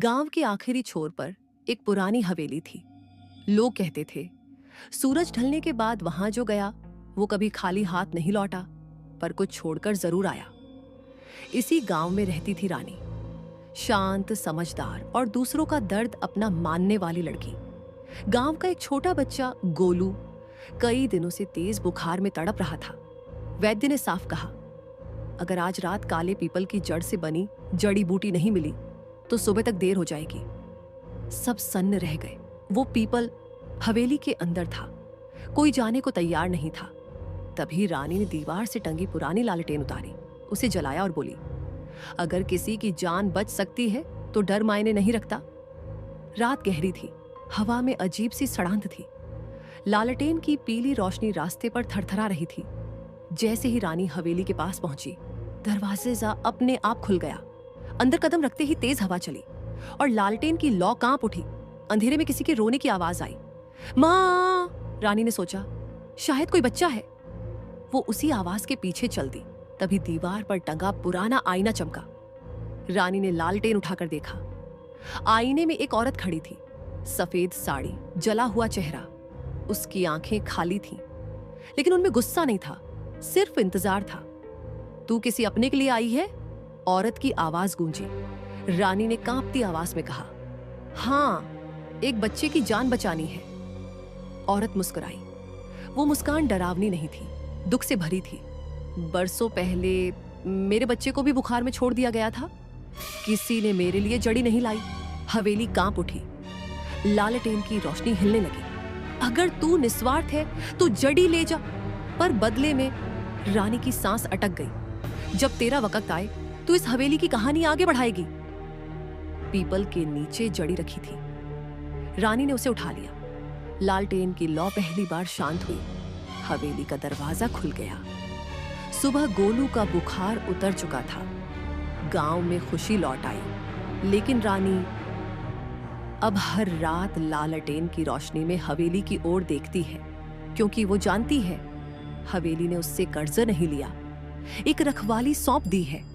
गांव के आखिरी छोर पर एक पुरानी हवेली थी। लोग कहते थे सूरज ढलने के बाद वहां जो गया वो कभी खाली हाथ नहीं लौटा, पर कुछ छोड़कर जरूर आया। इसी गांव में रहती थी रानी, शांत, समझदार और दूसरों का दर्द अपना मानने वाली लड़की। गांव का एक छोटा बच्चा गोलू कई दिनों से तेज बुखार में तड़प रहा था। वैद्य ने साफ कहा, अगर आज रात काले पीपल की जड़ से बनी जड़ी बूटी नहीं मिली तो सुबह तक देर हो जाएगी। सब सन्न रह गए। वो पीपल हवेली के अंदर था, कोई जाने को तैयार नहीं था। तभी रानी ने दीवार से टंगी पुरानी लालटेन उतारी, उसे जलाया और बोली, अगर किसी की जान बच सकती है तो डर मायने नहीं रखता। रात गहरी थी, हवा में अजीब सी सड़ांध थी। लालटेन की पीली रोशनी रास्ते पर थरथरा रही थी। जैसे ही रानी हवेली के पास पहुंची, दरवाजा अपने आप खुल गया। अंदर कदम रखते ही तेज हवा चली और लालटेन की लौ कांप उठी। अंधेरे में किसी के रोने की आवाज आई। मां! रानी ने सोचा, शायद कोई बच्चा है। वो उसी आवाज के पीछे चल दी। तभी दीवार पर टंगा पुराना आईना चमका। रानी ने लालटेन उठाकर देखा। आईने में एक औरत खड़ी थी, सफेद साड़ी, जला हुआ चेहरा। उसकी आंखें खाली थीं, लेकिन उनमें गुस्सा नहीं था, सिर्फ इंतजार था। तू किसी अपने के लिए आई है? औरत की आवाज गूंजी। रानी ने कांपती आवाज में कहा, हां, एक बच्चे की जान बचानी है। औरत मुस्कुराई। वो मुस्कान डरावनी नहीं थी, दुख से भरी थी। बरसों पहले मेरे बच्चे को भी बुखार में छोड़ दिया गया था। किसी ने मेरे लिए जड़ी नहीं लाई। हवेली कांप उठी। लालटेन की रोशनी हिलने लगी। अगर तू निस्वार्थ है तो जड़ी ले जा। पर बदले में रानी की सांस अटक गई। जब तेरा वक्त आए तो इस हवेली की कहानी आगे बढ़ाएगी। पीपल के नीचे जड़ी रखी थी। रानी ने उसे उठा लिया। लालटेन की लौ पहली बार शांत हुई। हवेली का दरवाजा खुल गया। सुबह गोलू का बुखार उतर चुका था। गांव में खुशी लौट आई। लेकिन रानी अब हर रात लालटेन की रोशनी में हवेली की ओर देखती है, क्योंकि वो जानती है हवेली ने उससे कर्ज नहीं लिया, एक रखवाली सौंप दी है।